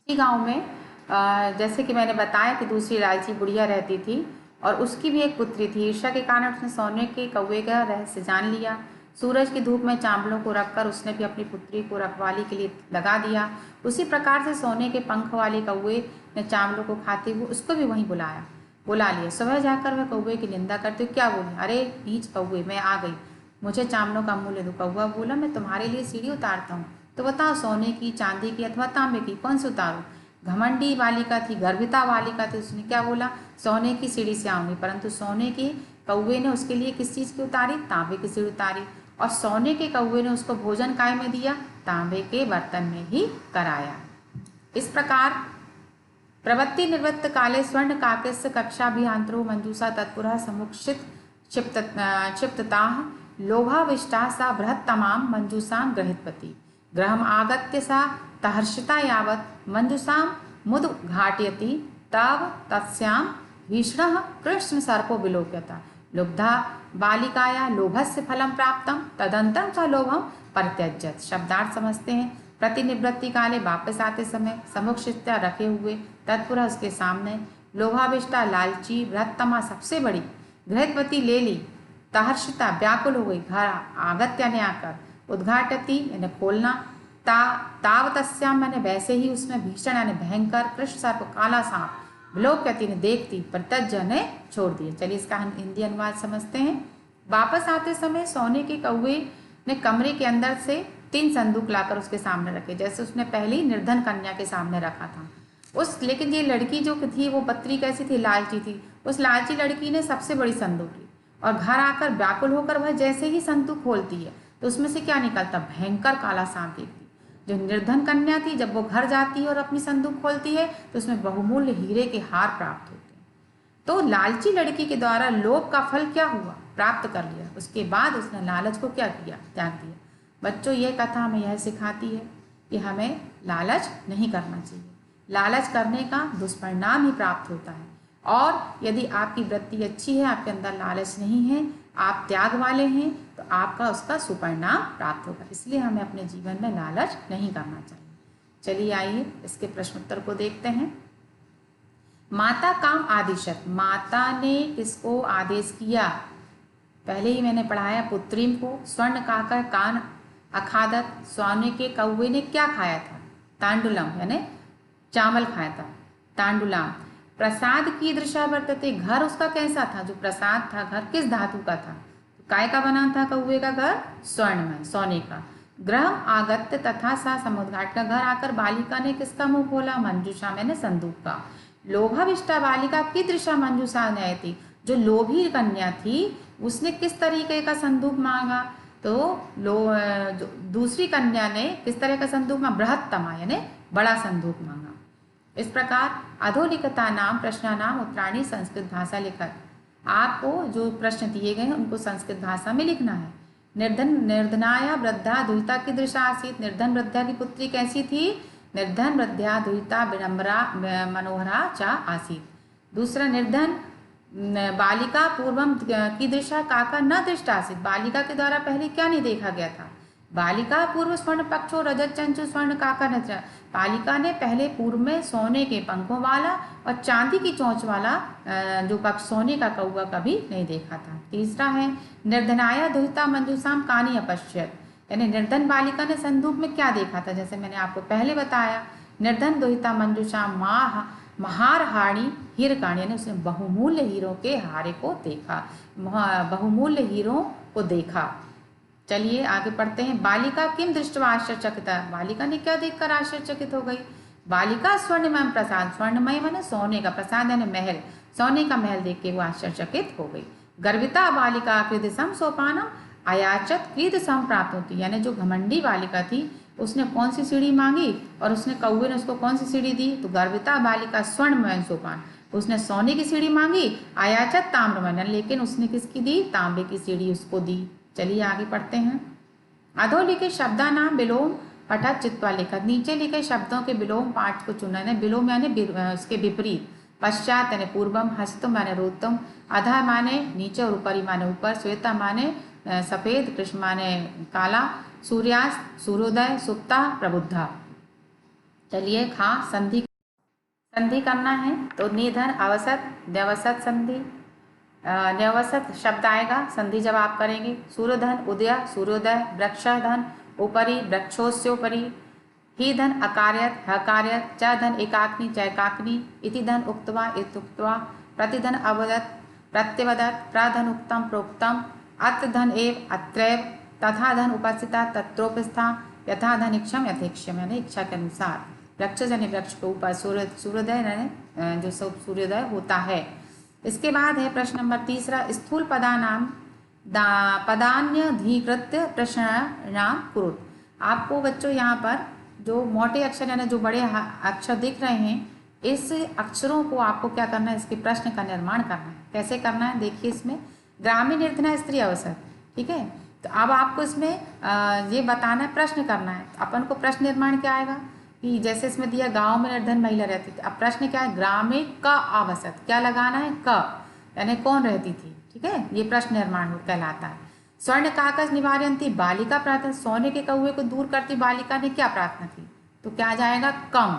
उसी गांव में जैसे कि मैंने बताया कि दूसरी लालची बुढ़िया रहती थी और उसकी भी एक पुत्री थी। ईर्ष्या के कारण उसने सोने के कौवे का रहस्य जान लिया। सूरज की धूप में चावलों को रखकर उसने भी अपनी पुत्री को रखवाली के लिए लगा दिया। उसी प्रकार से सोने के पंख वाले कौवे ने चावलों को खाते हुए उसको भी वहीं बुला लिया। सुबह जाकर वह कौवे की निंदा करते हुए क्या बोली, अरे नीच कौवे, मैं आ गई, मुझे चावलों का मूल्य दो। कौवा बोला, मैं तुम्हारे लिए सीढ़ी उतारता हूँ, तो बताओ सोने की, चांदी की अथवा तांबे की, कौन सी उतारूं। घमंडी बालिका थी, गर्विता बालिका थी, उसने क्या बोला, सोने की सीढ़ी से आऊंगी। परंतु सोने के कौवे ने उसके लिए किस चीज़ की उतारी, तांबे की सीढ़ी उतारी। और सोने के कौवे ने उसको भोजन काय में दिया, तांबे के बर्तन में ही कराया। इस प्रकार प्रवृत्ति निवृत्त काले स्वर्ण काकस्य कक्षाभियांतरो मंजूषा तत्पुरः समुक्षित क्षिप्तताः लोभाविष्टा सा बृहत्तमां मंजूषां गृहीतवती। गृहम् आगत्य सा तहर्षिता यावत् मंजूषां मुद्घाटयति तव तस्यां भीषणः कृष्णसर्पो विलोक्यत। लुब्धा बालिकाया लोभस्य फलं प्राप्तं तदंतरं स लोभं परित्यज्यत। शब्दार्थ समझते हैं। प्रतिनिवृत्ति काले वापस आते समय समुक्षिता रखे हुए तत्पुरः उसके सामने लोभाविष्टा लालची बृहत्तमा सबसे बड़ी गृहवती ले ली। तहर्षिता व्याकुल हो गई, घर आगत्य ने आकर, उद्घाटती यानी खोलना, तावतस्याम मैंने वैसे ही उसमें भीषण यानी भयंकर, कृष्ण सर्प काला सांप, विलोक्यति ने देखती, प्रत्यज्य ने छोड़ दिए। चलिए इसका हम हिंदी अनुवाद समझते हैं। वापस आते समय सोने के कौवे ने कमरे के अंदर से 3 संदूक लाकर उसके सामने रखे, जैसे उसने पहले ही निर्धन कन्या के सामने रखा था। लेकिन ये लड़की जो थी वो पत्री कैसी थी, लालची थी। उस लालची लड़की ने सबसे बड़ी संदूक ली और घर आकर व्याकुल होकर वह जैसे ही संदूक खोलती है तो उसमें से क्या निकलता, भयंकर काला सांप देखती। जो निर्धन कन्या थी, जब वो घर जाती है और अपनी संदूक खोलती है तो उसमें बहुमूल्य हीरे के हार प्राप्त होते हैं। तो लालची लड़की के द्वारा लोभ का फल क्या हुआ, प्राप्त कर लिया। उसके बाद उसने लालच को क्या किया, त्याग दिया। बच्चों, यह कथा हमें यह सिखाती है कि हमें लालच नहीं करना चाहिए। लालच करने का दुष्परिणाम ही प्राप्त होता है। और यदि आपकी वृत्ति अच्छी है, आपके अंदर लालच नहीं है, आप त्याग वाले हैं, तो आपका उसका सुपरिणाम प्राप्त होगा। इसलिए हमें अपने जीवन में लालच नहीं करना चाहिए। चलिए आइए इसके प्रश्नोत्तर को देखते हैं। माता काम आदिशत, माता ने किसको आदेश किया, पहले ही मैंने पढ़ाया, पुत्री को। स्वर्ण काकर कान अखादत, सोने के कौवे ने क्या खाया था, तांडुलम यानी चावल खाया था, तांडुलाम। प्रसाद की दृशा वर्तते, घर उसका कैसा था, जो प्रसाद था घर किस धातु का था, काय का बना था कौवे का घर, स्वर्ण में, सोने का। ग्रह आगत्य तथा सा, समुद्घाट का घर आकर बालिका ने किसका मुंह खोला, मंजूषा मैंने संदूक का। लोभाविष्टा बालिका की दृशा मंजूषा न्याय थी, जो लोभी कन्या थी उसने किस तरीके का संदूक मांगा, तो दूसरी कन्या ने किस तरह का संदूक मांगा, बृहत्तमा यानी बड़ा संदूक मांगा। इस प्रकार अधोलिखिता नाम प्रश्नानाम उत्तराणी संस्कृत भाषा लिखत। आपको जो प्रश्न दिए गए हैं उनको संस्कृत भाषा में लिखना है। निर्धनाया वृद्धा दुहिता की दृशा आसीत, निर्धन वृद्धा की पुत्री कैसी थी, निर्धन वृद्धा दुहिता विनम्रा मनोहरा चा आसीत। दूसरा, निर्धन बालिका पूर्वम की दृशा काका न दृष्टा आसीत, बालिका के द्वारा पहले क्या नहीं देखा गया था, बालिका पूर्व स्वर्ण पक्षो रजत चंचु स्वर्ण काका न, बालिका ने पहले पूर्व में सोने के पंखों वाला और चांदी की चोंच वाला जो पक्ष सोने का कौवा कभी नहीं देखा था। तीसरा है, निर्धनाया दुहिता मंजूषाम कानी अपश्यत, यानी निर्धन बालिका ने संदूक में क्या देखा था, जैसे मैंने आपको पहले बताया, निर्धन दुहिता मंजूषाम महारहाणी हीरकाणी, यानी उसने बहुमूल्य हीरों के हारे को देखा, बहुमूल्य हीरों को देखा। चलिए आगे पढ़ते हैं। बालिका किम दृष्टवा आश्चर्यचकिता, बालिका ने क्या देखकर आश्चर्यचकित हो गई, बालिका स्वर्णमय प्रसाद, स्वर्णमय माने सोने का, प्रसाद यानी महल, सोने का महल देख के वो आश्चर्यचकित हो गई। गर्विता बालिका कृदसम सोपानम अयाचत कृदसम प्राप्त होती, यानी जो घमंडी बालिका थी उसने कौन सी सीढ़ी मांगी और उसने कौवे ने उसको कौन सी सीढ़ी दी, तो गर्विता बालिका स्वर्णमय सोपान, उसने सोने की सीढ़ी मांगी, अयाचत ताम्रमय, लेकिन उसने किसकी दी, तांबे की सीढ़ी उसको दी। चलिए आगे पढ़ते हैं। अधोलिखित शब्दा नाम विलोम पठत चित्वा लिखत, नीचे लिखे शब्दों के विलोम पाठ को चुना है। विलोम यानी उसके विपरीत, पश्चात यानी पूर्वम, हस्तम माने रोतम, अधा माने नीचे और ऊपरी माने ऊपर, श्वेता माने सफेद, कृष्ण माने काला, सूर्यास्त सूर्योदय, सुप्ता प्रबुद्धा। चलिए खा संधि संधि करना है तो निधन अवसत व्यवसत संधि। न्यवसत शब्द आएगा संधि जब आप करेंगे। सूर्यधन उदय सूर्योदय, वृक्षधन ऊपरी वृक्षोस्योपरि, ही धन अकार्यत हकार्यत, च धन एकाग्नि चैकाग्नि, इति धन उक्त्वा इत्युक्त्वा, प्रतिधन अवदत प्रत्यवदत, प्रधन उक्तम प्रोक्तम, अत्र धन एव अत्रैव, तथा धन उपस्थिता तत्रोपस्था, यथा धन इक्षम यथेक्षम, यानी इच्छा के अनुसार। वृक्ष यानी वृक्ष के ऊपर, सूर्योदय जो सूर्योदय होता है। इसके बाद है प्रश्न नंबर 3, स्थूल पदानाम पदान्यधिकृत्य प्रश्नाम कुरुत। आपको बच्चों यहाँ पर जो मोटे अक्षर यानी जो बड़े अक्षर दिख रहे हैं, इस अक्षरों को आपको क्या करना है, इसके प्रश्न का निर्माण करना है। कैसे करना है देखिए, इसमें ग्रामीण निर्धना स्त्री अवसर, ठीक है। तो अब आपको इसमें ये बताना है, प्रश्न करना है। तो अपन को प्रश्न निर्माण क्या आएगा कि जैसे इसमें दिया गांव में निर्धन महिला रहती थी। अब प्रश्न क्या है, ग्रामीण का आवसत, क्या लगाना है, क यानी कौन रहती थी, ठीक है। ये प्रश्न निर्माण कहलाता है। स्वर्ण काकस निवारयंती बालिका प्रार्थना, सोने के कौवे को दूर करती बालिका ने क्या प्रार्थना की, तो क्या जाएगा कम,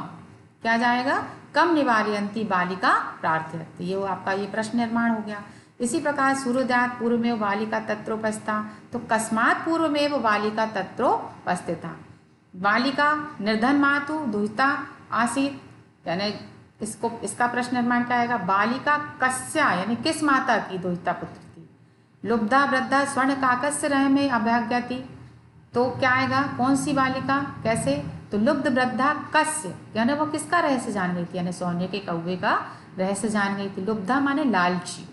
क्या जाएगा कम निवारयंती बालिका प्रार्थयति। ये आपका ये प्रश्न निर्माण हो गया। इसी प्रकार सूर्योदयात पूर्वमेव बालिका तत्रोपस्था, तो कस्मात् पूर्वमेव बालिका तत्रोपस्थिता। बालिका निर्धन मातु दुहिता आसीत, यानी इसका प्रश्न निर्माण क्या आएगा, बालिका कस्या यानी किस माता की दुहिता पुत्र थी। लुब्धा वृद्धा स्वर्ण काकस्य रह में अभ्यागति, तो क्या आएगा कौन सी बालिका, कैसे, तो लुब्ध वृद्धा कस्य यानी वो किसका रहस्य जान गई थी, यानी सोने के कौवे का रहस्य जान गई थी। लुब्धा माने लालची।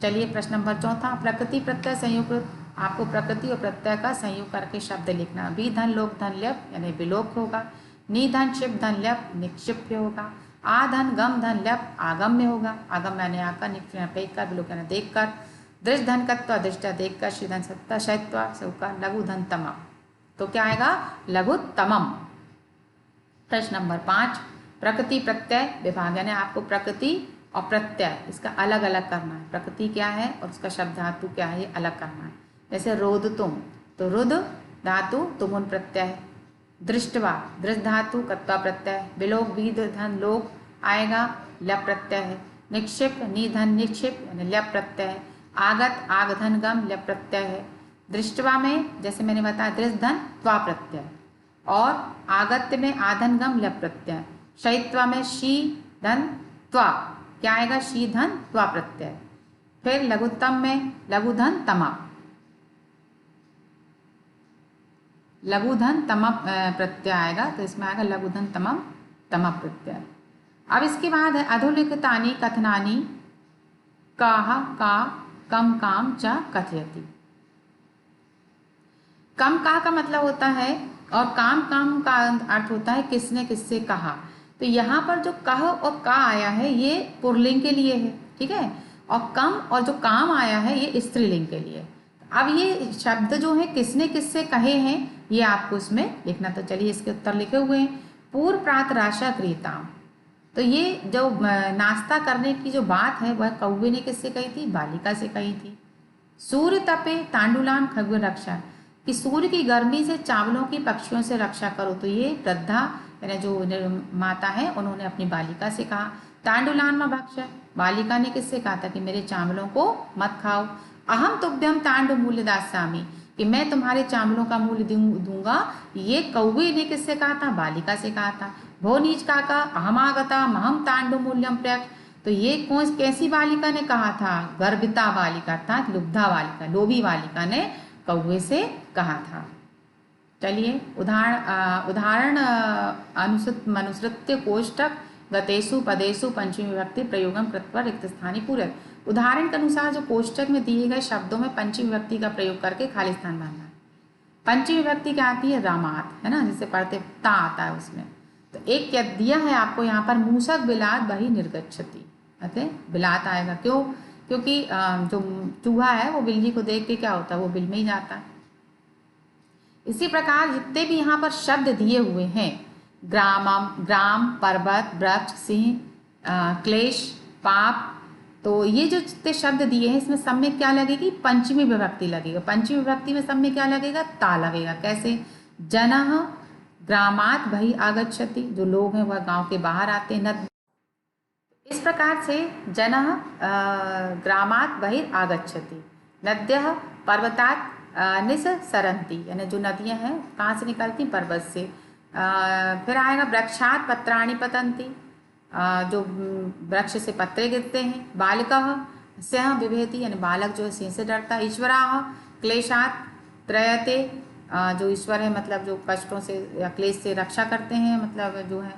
चलिए प्रश्न नंबर 4, प्रकृति प्रत्यय संयोग। आपको प्रकृति और प्रत्यय का संयोग करके शब्द लिखना। बी धन लोक धन ल्यप यानी विलोक होगा। नी धन शिव धन ल्यप निक्षिप्य होगा। आ धन गम धन ल्यप आगम्य होगा। आगम यानी आकर, निक्षेप कर, विलोक यानी देख कर। दृश धन कत्व दृष्टा देख कर, श्री धन सत्ता शैत्वा सौका, लघु धन तमम, तो क्या आएगा लघु तमम। प्रश्न नंबर 5, प्रकृति प्रत्यय विभाग, यानी आपको प्रकृति और प्रत्यय इसका अलग अलग करना है। प्रकृति क्या है और उसका शब्द धातु क्या है, ये अलग करना है। जैसे रोद तुम, तो रुद धातु तुमुन प्रत्यय। दृष्टवा दृष्ट धातु कत्वा प्रत्यय। विलोक बीध धन लोक आएगा लप प्रत्यय है। निक्षिप नी धन निक्षिप यानी लप प्रत्यय है। आगत आग धन गम लप प्रत्यय है। दृष्टवा में जैसे मैंने बताया दृष्ट धन त्वा प्रत्यय, और आगत्य में आधन गम लप प्रत्यय। शैत्वा में शी धन त्वा, क्या आएगा शी धन त्वा प्रत्यय। फिर लघुत्तम में लघु धन तमा, लघु धन तम प्रत्यय आएगा, तो इसमें आएगा लघु धन तमम तम प्रत्यय। अब इसके बाद है अधोलिखितानि कथनानि काह का कम काम च कथयति। कम काह का मतलब होता है, और काम काम का अर्थ होता है किसने किससे कहा। तो यहाँ पर जो कह और का आया है ये पुल्लिंग के लिए है, ठीक है, और कम और जो काम आया है ये स्त्रीलिंग के लिए। अब ये शब्द जो है किसने किससे कहे हैं ये आपको इसमें लिखना। तो चलिए इसके उत्तर लिखे हुए हैं। पूर्व प्रात राशा क्रियताम, तो ये जो नाश्ता करने की जो बात है वह कौवे ने किससे कही थी, बालिका से कही थी। सूर्य तपे तांडुलान खग रक्षा, कि सूर्य की गर्मी से चावलों की पक्षियों से रक्षा करो, तो ये वृद्धा यानी जो माता है उन्होंने अपनी बालिका से कहा। तांडुलान में भक्ष, बालिका ने किससे कहा था कि मेरे चावलों को मत खाओ। अहम तुभ्यम तांडु मूल्य दास्यामी, कि मैं तुम्हारे चावलों का मूल्य दूंगा, ये कौवे ने किससे कहा था, बालिका से कहा था। भो नीच काका अहमागता महम तांडु मूल्यम प्रयक्ष, तो ये कौन कैसी बालिका ने कहा था, गर्भिता बालिका अर्थात लुब्धा बालिका, लोभी बालिका ने कौवे से कहा था। चलिए उदाहरण मनुसृत्य कोष्टक गतेषु पदेषु पंचमी विभक्ति प्रयोगम कृत्वा रिक्त स्थानी पूरक। उदाहरण के अनुसार जो कोष्टक में दिए गए शब्दों में पंचमी विभक्ति का प्रयोग करके खाली स्थान भरना है। पंचमी विभक्ति क्या आती है, रामात, है ना, जिसे पढ़ते ता आता है उसमें। तो एक क्या दिया है आपको यहाँ पर, मूसक बिलात बही निर्गच्छति, अतः बिलात आएगा। क्यों, क्योंकि जो चूहा है वो बिल्ली को देख के क्या होता है, वो बिल में ही जाता है। इसी प्रकार जितने भी यहाँ पर शब्द दिए हुए हैं, ग्रामम ग्राम पर्वत वृक्ष सिंह क्लेश पाप, तो ये जो जितने शब्द दिए हैं इसमें सब में क्या लगेगी, पंचमी विभक्ति लगेगा। पंचमी विभक्ति में सब में क्या लगेगा, ता लगेगा। कैसे, जनः ग्रामात बहि आगच्छति, जो लोग हैं वह गांव के बाहर आते हैं। नद, इस प्रकार से जनः ग्रामात बहिर आगच्छति, नद्यः पर्वतात् निस्सरन्ति, यानी जो नदियां हैं कहाँ से निकलती, पर्वत से। फिर आएगा वृक्षात् पत्राणि पतन्ति, जो वृक्ष से पत्ते गिरते हैं। बालकः स्यः बिभेति, यानी बालक जो है सिंह से डरता है। ईश्वराः क्लेशात् त्रयते, जो ईश्वर है मतलब जो कष्टों से या क्लेश से रक्षा करते हैं, मतलब जो है।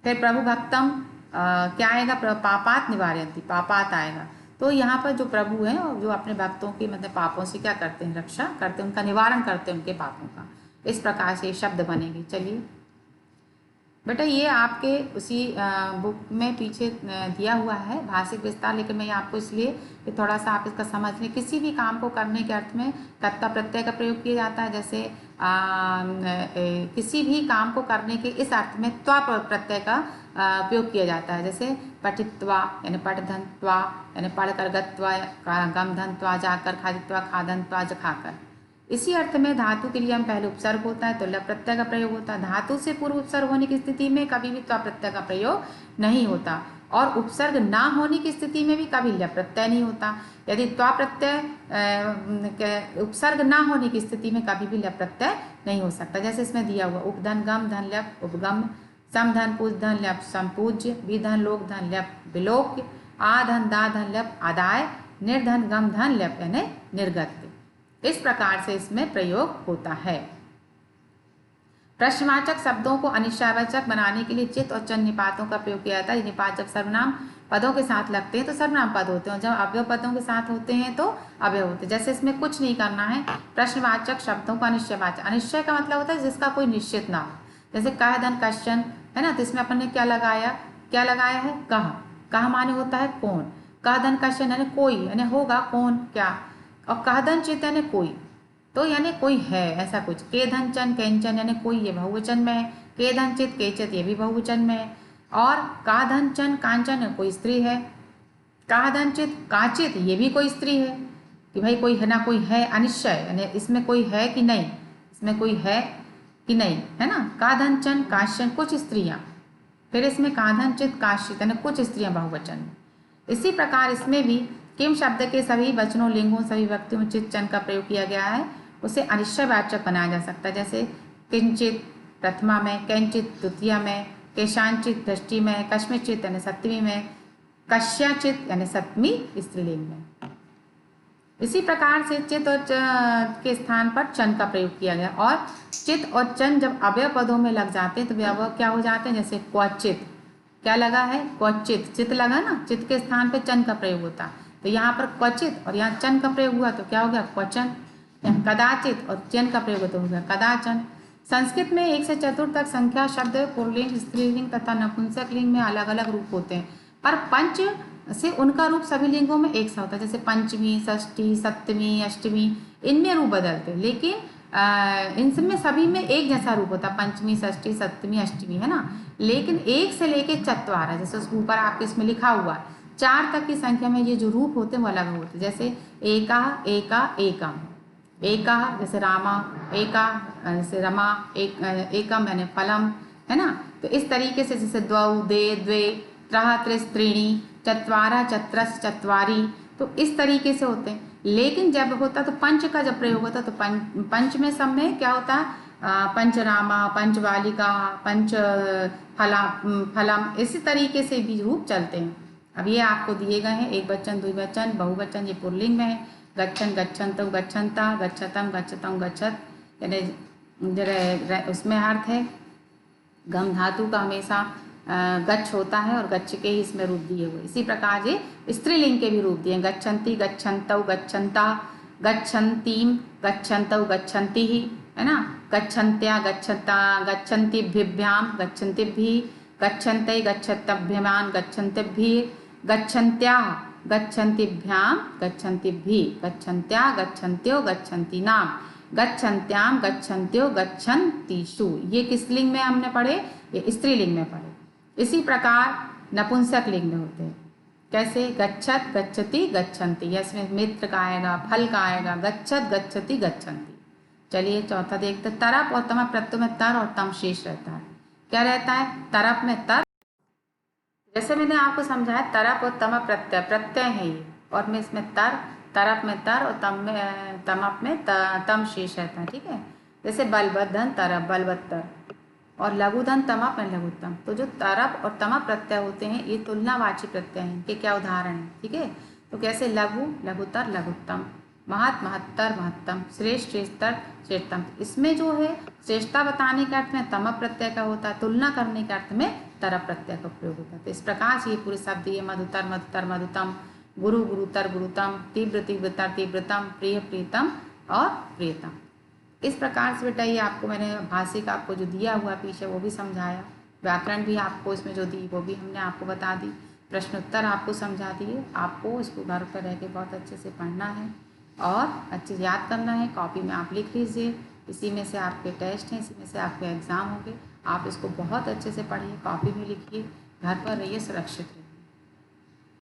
फिर प्रभु भक्तम क्या आएगा, पापात निवारयन्ति, पापात आएगा। तो यहाँ पर जो प्रभु हैं और जो अपने भक्तों के मतलब पापों से क्या करते हैं, रक्षा करते हैं, उनका निवारण करते हैं उनके पापों का। इस प्रकार से शब्द बनेंगे। चलिए बेटा, ये आपके उसी बुक में पीछे दिया हुआ है भाषिक विस्तार, लेकिन मैं आपको इसलिए कि थोड़ा सा आप इसका समझ लें। किसी भी काम को करने के अर्थ में कर्ता प्रत्यय का प्रयोग किया जाता है। जैसे किसी भी काम को करने के इस अर्थ में त्वा प्रत्यय का उपयोग किया जाता है। जैसे पठित्वा यानी पठधनत्वा यानी पढ़कर, गत्वा गमधनत्वा जाकर, खादित्वा खादनत्वा खाकर। इसी अर्थ में धातु के लिए हम पहले उपसर्ग होता है तो लप प्रत्यय का प्रयोग होता है। धातु से पूर्व उपसर्ग होने की स्थिति में कभी भी त्वा प्रत्यय का प्रयोग नहीं होता, और उपसर्ग ना होने की स्थिति में भी कभी लप प्रत्यय नहीं होता। यदि त्वा प्रत्यय उपसर्ग ना होने की स्थिति में कभी भी लप प्रत्यय नहीं हो सकता। जैसे इसमें दिया हुआ उपधन गम धन लप उपगम, समधन पूज धन लप संपूज्य, विधन लोक धन लप विलोक्य, आधन दा धन लप आदाय, निर्धन गम धन लप यानी निर्गत। इस प्रकार से इसमें प्रयोग होता है। प्रश्नवाचक शब्दों को अनिश्चयवाचक बनाने के लिए चित और चन निपातों का प्रयोग किया जाता है। निपात जब सर्वनाम पदों के साथ लगते हैं तो सर्वनाम पद होते हैं, और जब अव्यय पदों के साथ होते हैं तो अव्यय होते हैं। जैसे इसमें कुछ नहीं करना है, प्रश्नवाचक शब्दों को अनिश्चयवाचक। अनिश्चय का मतलब होता है जिसका कोई निश्चित ना हो। जैसे कह धन क्वेश्चन है ना, तो इसमें अपन ने क्या लगाया है, कह माने होता है कौन, कह धन क्वेश्चन यानी कोई, यानी होगा कौन क्या, और कहधन चित यानी कोई, तो यानी कोई है ऐसा कुछ। के धन चन कैंचन यानी कोई, ये बहुवचन में है। के धन चित केचित ये भी बहुवचन में है। और का धन चन कांचन कोई स्त्री है। का धन चित काचित ये भी कोई स्त्री है, कि भाई कोई है ना, कोई है। अनिश्चय यानी इसमें कोई है कि नहीं, इसमें कोई है कि नहीं, है ना। का धन चन काश्यन कुछ स्त्रियाँ, फिर इसमें का धन चित काश्यित यानी कुछ स्त्रियाँ बहुवचन। इसी प्रकार इसमें भी किम शब्द के सभी वचनों, लिंगों, सभी व्यक्तियों में चित चन का प्रयोग किया गया है, उसे अनिश्चयवाचक बनाया जा सकता है। जैसे किंचित प्रथमा में, कैंचित द्वितीया में, केशांचित षष्ठी में, कस्मिंचित यानी सप्तमी में, कस्याचित यानी सप्तमी स्त्रीलिंग में। इसी प्रकार से चित और के स्थान पर चन का प्रयोग किया गया। और चित और चन जब अव्यय पदों में लग जाते हैं तो व्यवहार क्या हो जाते हैं, जैसे क्वचित, क्या लगा है, क्वचित, चित लगा ना, चित के स्थान पर चन का प्रयोग होता है। तो यहाँ पर क्वचित और यहाँ चन का प्रयोग हुआ तो क्या हो गया, क्वचन। कदाचित और चन का प्रयोग तो हो गया कदाचन। संस्कृत में 1 से 4 तक संख्या शब्द पुल्लिंग, स्त्रीलिंग तथा नपुंसक लिंग में अलग अलग रूप होते हैं, पर पंच से उनका रूप सभी लिंगों में एक सा होता है। जैसे पंचमी, षष्ठी, सप्तमी, अष्टमी, इनमें रूप बदलते हैं, लेकिन इन सब में सभी में एक जैसा रूप होता है। पंचमी, षष्ठी, सप्तमी, अष्टमी, है ना। लेकिन 1 से लेके 4, जैसे उसके ऊपर आपके इसमें लिखा हुआ है, 4 तक की संख्या में ये जो रूप होते हैं वो अलग होते हैं। जैसे एका, एका, एकम, एका जैसे रामा, एका जैसे रमा, एकम यानी फलम, है ना। तो इस तरीके से जैसे द्वौ, दे, द्वे, त्रः, त्रिस, त्रीणि, चत्वारा, चत्रस, चत्वारी, तो इस तरीके से होते हैं। लेकिन जब होता तो पंच का जब प्रयोग होता तो पंच में सब में क्या होता है, पंचरामा, पंचबालिका, पंच फलम, इसी तरीके से भी रूप चलते हैं। अब ये आपको दिए गए हैं, एक वचन, द्विवचन, बहुवचन, ये पुल्लिंग में है। गच्छन, गच्छन्तौ, गच्छन्ता, गच्छतम, गच्छतौ, गच्छत, यानी उसमें अर्थ है गम धातु का हमेशा गच्छ होता है और गच्छ के ही इसमें रूप दिए हुए। इसी प्रकार ये स्त्रीलिंग के भी रूप दिए, गच्छन्ति, गच्छन्तौ, गच्छन्ता, गच्छन्तीम, गच्छन्तौ, गच्छन्ति ही, है ना। गच्छन्त्या, गच्छन्ता, गच्छन्तिभ्याम, गच्छन्तिभ्यः, गच्छन्ते, गच्छतभ्यमान, गच्छन्तिभ्यः, गच्छन्त्याः, गच्छन्तिभ्याम, गच्छन्तिभ्यः, गच्छन्त्या, गच्छन्त्यो, गच्छन्तीनाम, गच्छन्त्याम, गच्छन्त्यो, गच्छन्तीषु। ये किस लिंग में हमने पढ़े, ये स्त्रीलिंग में पढ़े। इसी प्रकार नपुंसक लिंग में होते हैं। कैसे, गच्छत, गच्छति, गच्छन्ति, इसमें मित्र का आएगा, फल का आएगा, गच्छत, गच्छति, गच्छन्ति। चलिए चौथा देखते। तरप और तम प्रत्यय में तर और तम शेष रहता है। क्या रहता है? तरप में तर, जैसे मैंने आपको समझाया, तरप और तम प्रत्यय प्रत्यय है ये, और मैं इसमें तर, तरप में तर और तमप में तम शेष रहता है। ठीक है, जैसे बलबद्धन तरप बलवत्तर, और लघुधन तमप में लघुत्तम। तो जो तरप और तमप प्रत्यय होते हैं ये तुलनावाची प्रत्यय हैं। इनके क्या उदाहरण हैं? ठीक है, तो कैसे लघु लघुतर लघुत्तम, महत महत्तर महत्तम, श्रेष्ठ श्रेष्ठतर श्रेष्ठतम। इसमें जो है श्रेष्ठता बताने के अर्थ में तमप प्रत्यय का होता है, तुलना करने के अर्थ में तरप प्रत्यय का प्रयोग होता है। तो इस प्रकार से ये पूरे शब्द ये मधुतर मधुतर मधुतम, गुरु गुरुतर गुरुतम, तीव्र तीव्रतर तीव्रतम, प्रिय प्रियतम और प्रियतम। इस प्रकार से बेटा ये आपको मैंने भाषिक आपको जो दिया हुआ पीछे वो भी समझाया, व्याकरण भी आपको इसमें जो दी वो भी हमने आपको बता दी, प्रश्नोत्तर आपको समझा दिए। आपको इसको घर पर रह के बहुत अच्छे से पढ़ना है और अच्छे से याद करना है। कॉपी में आप लिख लीजिए, इसी में से आपके टेस्ट हैं, इसी में से आपके एग्ज़ाम होंगे। आप इसको बहुत अच्छे से पढ़िए, कॉपी में लिखिए, घर पर रहिए, सुरक्षित रहिए।